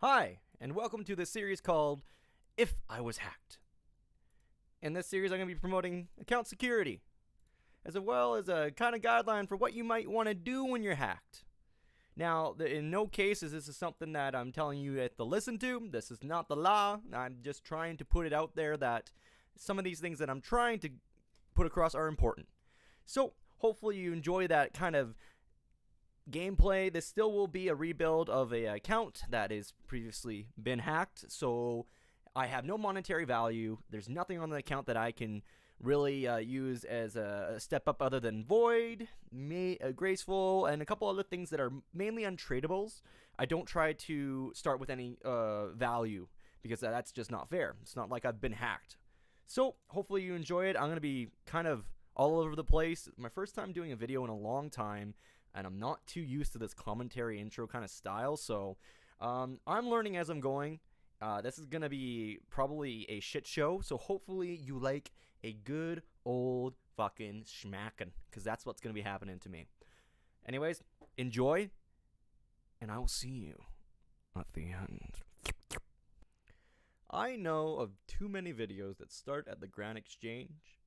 Hi, and welcome to this series called If I Was Hacked. In this series, I'm going to be promoting account security, as well as a kind of guideline for what you might want to do when you're hacked. Now, in no cases this is something that I'm telling you to listen to. This is not the law. I'm just trying to put it out there that some of these things that I'm trying to put across are important. So, hopefully you enjoy that kind of gameplay. This still will be a rebuild of an account that has previously been hacked, so I have no monetary value. There's nothing on the account that I can really use as a step up other than Void, Graceful, and a couple other things that are mainly untradables. I don't try to start with any value because that's just not fair. It's not like I've been hacked. So hopefully you enjoy it. I'm going to be kind of all over the place. My first time doing a video in a long time, and I'm not too used to this commentary intro kind of style, so I'm learning as I'm going. This is going to be probably a shit show, so hopefully you like a good old fucking schmackin', because that's what's going to be happening to me. Anyways, enjoy, and I will see you at the end. I know of too many videos that start at the Grand Exchange,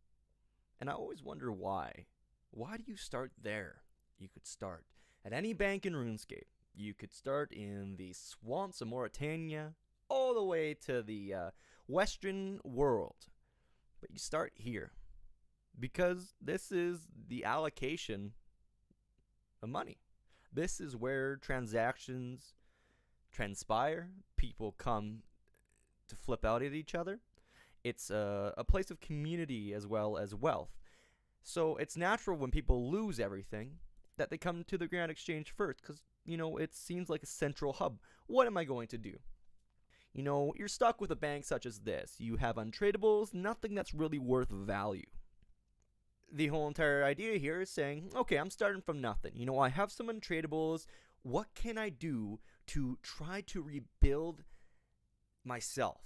and I always wonder why. Why do you start there? You could start at any bank in RuneScape. You could start in the swamps of Mauritania, all the way to the Western world. But you start here, because this is the allocation of money. This is where transactions transpire. People come to flip out at each other. It's a place of community as well as wealth. So it's natural when people lose everything that they come to the Grand Exchange first, because, you know, it seems like a central hub. What am I going to do? You know, you're stuck with a bank such as this. You have untradables, nothing that's really worth value. The whole entire idea here is saying, okay, I'm starting from nothing. You know, I have some untradables. What can I do to try to rebuild myself?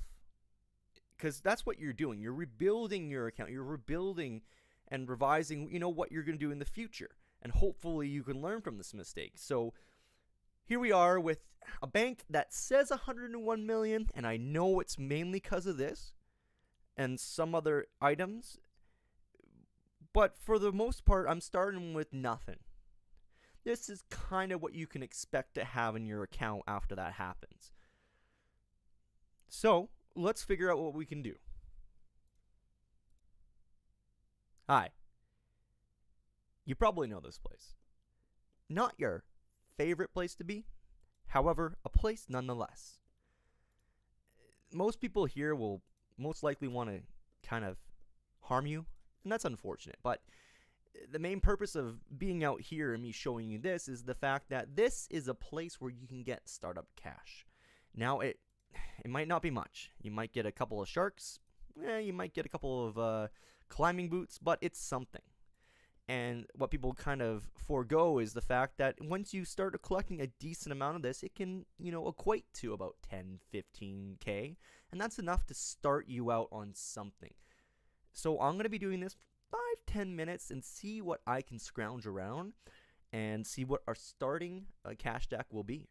Because that's what you're doing. You're rebuilding your account. You're rebuilding and revising, you know, what you're going to do in the future. And hopefully you can learn from this mistake. So here we are with a bank that says 101 million, and I know it's mainly because of this and some other items. But for the most part, I'm starting with nothing. This is kind of what you can expect to have in your account after that happens. So let's figure out what we can do. Hi. You probably know this place. Not your favorite place to be, however, a place nonetheless. Most people here will most likely want to kind of harm you, and that's unfortunate. But the main purpose of being out here and me showing you this is the fact that this is a place where you can get startup cash. Now, it might not be much. You might get a couple of sharks. You might get a couple of climbing boots, but it's something. And what people kind of forego is the fact that once you start collecting a decent amount of this, it can, you know, equate to about 10, 15K. And that's enough to start you out on something. So I'm going to be doing this 5-10 minutes and see what I can scrounge around and see what our starting cash stack will be.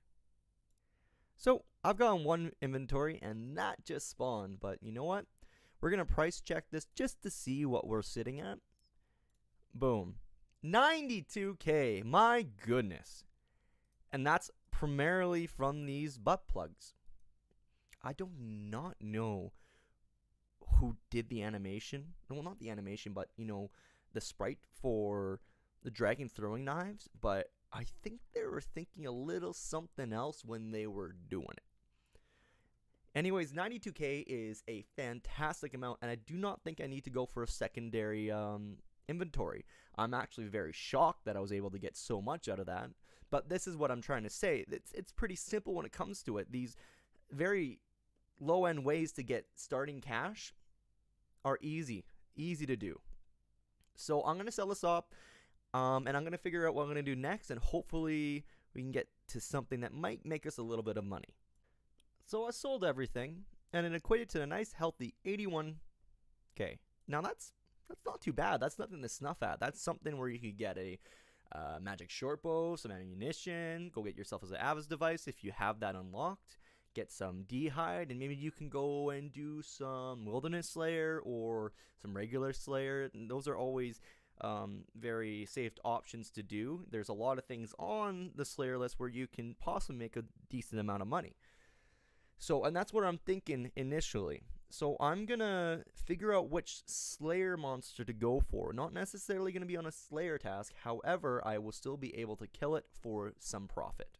So I've got one inventory and that just spawned. But you know what? We're going to price check this just to see what we're sitting at. Boom. 92K. My goodness. And that's primarily from these butt plugs. I do not know who did the animation. Well, not the animation, but, you know, the sprite for the dragon throwing knives. But I think they were thinking a little something else when they were doing it. Anyways, 92K is a fantastic amount, and I do not think I need to go for a secondary inventory. I'm actually very shocked that I was able to get so much out of that. But this is what I'm trying to say. It's pretty simple when it comes to it. These very low-end ways to get starting cash are easy to do. So I'm going to sell this up, and I'm going to figure out what I'm going to do next, and hopefully we can get to something that might make us a little bit of money. So I sold everything, and it equated to a nice, healthy 81K. Now that's not too bad. That's nothing to snuff at. That's something where you could get a magic short bow, some ammunition, go get yourself as an Avis device if you have that unlocked. get some D'hide, and maybe you can go and do some Wilderness Slayer or some regular Slayer. And those are always very safe options to do. There's a lot of things on the Slayer list where you can possibly make a decent amount of money. So, and that's what I'm thinking initially. So I'm gonna figure out which Slayer monster to go for. Not necessarily gonna be on a Slayer task, however, I will still be able to kill it for some profit.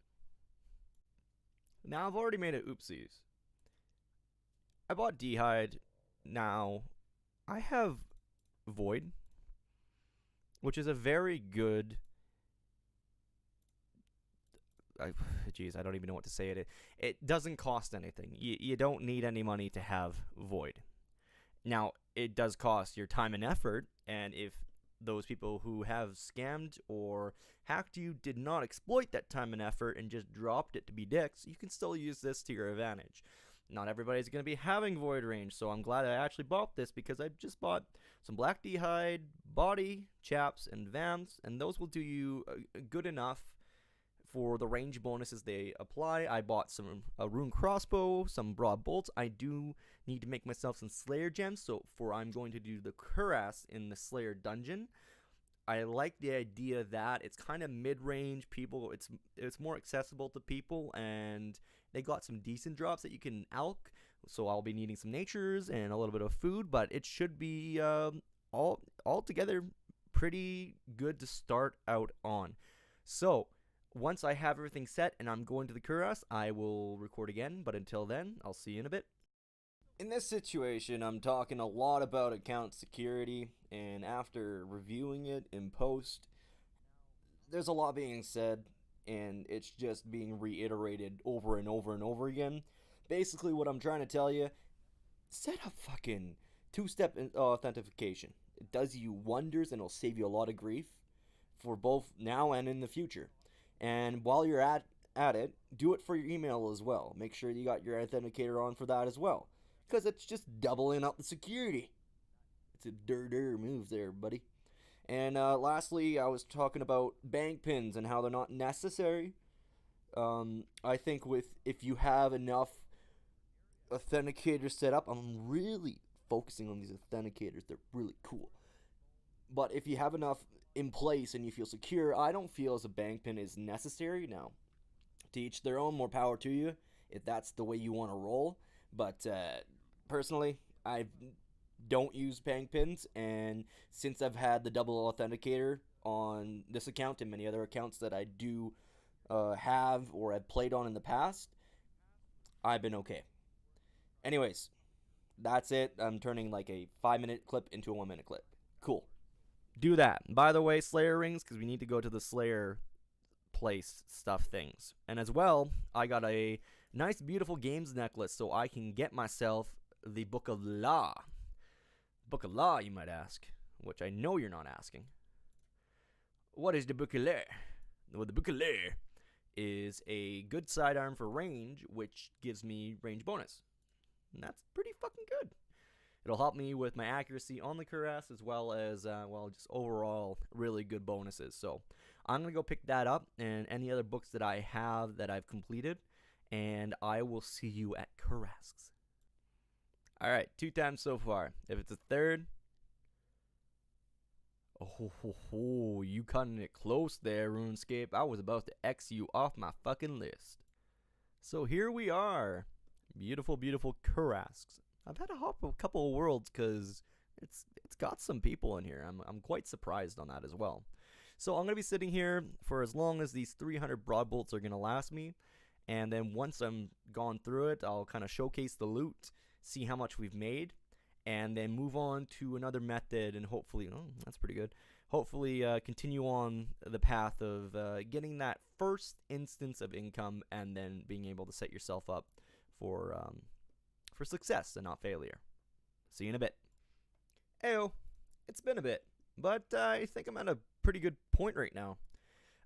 Now I've already made it oopsies. I bought D'hide. Now I have Void, which is a very good. Geez, I don't even know what to say. It doesn't cost anything. You don't need any money to have Void. Now, it does cost your time and effort, and if those people who have scammed or hacked you did not exploit that time and effort and just dropped it to be dicks, you can still use this to your advantage. Not everybody's going to be having Void range, so I'm glad I actually bought this because I just bought some Black D'hide, Body, Chaps, and Vamps, and those will do you good enough for the range bonuses they apply. I bought a rune crossbow, some broad bolts. I do need to make myself some Slayer gems, so I'm going to do the cuirass in the Slayer dungeon. I like the idea that it's kind of mid-range. People, it's more accessible to people, and they got some decent drops that you can alch. So I'll be needing some natures and a little bit of food, but it should be all together pretty good to start out on. So once I have everything set and I'm going to the cuirass, I will record again, but until then, I'll see you in a bit. In this situation, I'm talking a lot about account security, and after reviewing it in post, there's a lot being said, and it's just being reiterated over and over and over again. Basically, what I'm trying to tell you, set up fucking two-step authentication. It does you wonders, and it'll save you a lot of grief for both now and in the future. And while you're at it, do it for your email as well. Make sure you got your authenticator on for that as well, because it's just doubling up the security. It's a move there, buddy. And lastly, I was talking about bank pins and how they're not necessary. I think if you have enough authenticators set up, I'm really focusing on these authenticators. They're really cool. But if you have enough in place and you feel secure, I don't feel as a bank pin is necessary. Now, to each their own, more power to you if that's the way you want to roll. But personally, I don't use bank pins, and since I've had the double authenticator on this account and many other accounts that I do have or have played on in the past, I've been okay. Anyways, that's it. I'm turning like a 5-minute clip into a 1-minute clip. Cool. Do that. By the way, Slayer rings, because we need to go to the Slayer place stuff things. And as well, I got a nice, beautiful games necklace so I can get myself the Book of Law. Book of Law, you might ask, which I know you're not asking. What is the Book of Law? Well, the Book of Law is a good sidearm for range, which gives me range bonus. And that's pretty fucking good. It'll help me with my accuracy on the cuirass, as well as, just overall really good bonuses. So I'm going to go pick that up and any other books that I have that I've completed, and I will see you at cuirass. All right, 2 times so far. If it's a third, oh, you cutting it close there, RuneScape. I was about to X you off my fucking list. So here we are. Beautiful, beautiful cuirass. I've had to hop a couple of worlds because it's got some people in here. I'm quite surprised on that as well. So I'm going to be sitting here for as long as these 300 broad bolts are going to last me. And then once I'm gone through it, I'll kind of showcase the loot, see how much we've made, and then move on to another method and hopefully, oh, that's pretty good, hopefully continue on the path of getting that first instance of income and then being able to set yourself up for success and not failure. See you in a bit. Ayo, it's been a bit, but I think I'm at a pretty good point right now.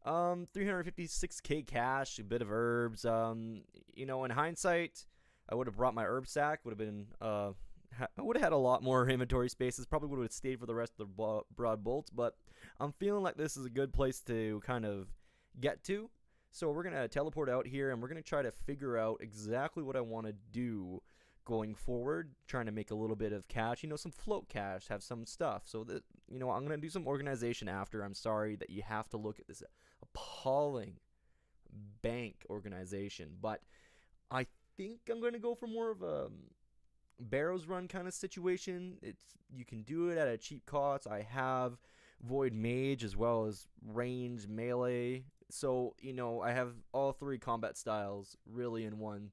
356k cash, a bit of herbs. In hindsight, I would have brought my herb sack. Would have been I would have had a lot more inventory spaces. Probably would have stayed for the rest of the broad bolts. But I'm feeling like this is a good place to kind of get to. So we're going to teleport out here, and we're going to try to figure out exactly what I want to do going forward, trying to make a little bit of cash, some float cash, have some stuff. So that, I'm going to do some organization after. I'm sorry that you have to look at this appalling bank organization, but I think I'm going to go for more of a Barrows run kind of situation. You can do it at a cheap cost. I have Void Mage as well as range melee, so I have all three combat styles really in one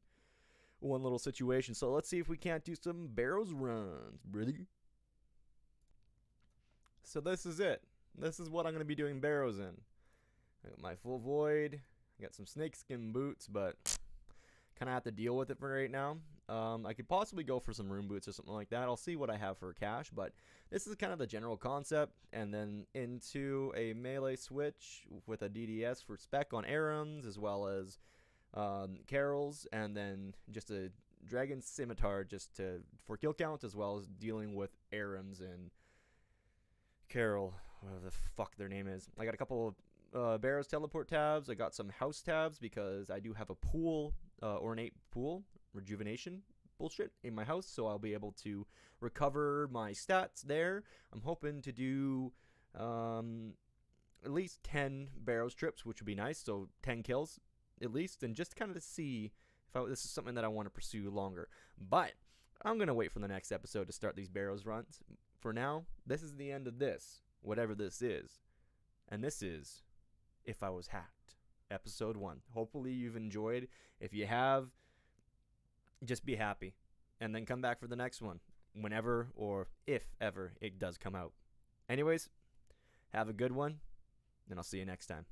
little situation. So let's see if we can't do some Barrows runs, really. So this is it. This is what I'm going to be doing Barrows in. I got my full Void. I got some snakeskin boots, but kind of have to deal with it for right now. I could possibly go for some rune boots or something like that. I'll see what I have for cash, but this is kind of the general concept. And then into a melee switch with a DDS for spec on Arams, as well as Carols, and then just a Dragon Scimitar just for kill count, as well as dealing with Arams and Carol, whatever the fuck their name is. I got a couple of Barrows teleport tabs. I got some house tabs because I do have a pool, ornate pool, rejuvenation bullshit in my house, so I'll be able to recover my stats there. I'm hoping to do at least 10 Barrows trips, which would be nice, so 10 kills at least, and just kind of to see if this is something that I want to pursue longer. But I'm going to wait for the next episode to start these Barrows runs. For now, this is the end of this, whatever this is. And this is If I Was Hacked, episode 1. Hopefully you've enjoyed. If you have, just be happy. And then come back for the next one, whenever or if ever it does come out. Anyways, have a good one, and I'll see you next time.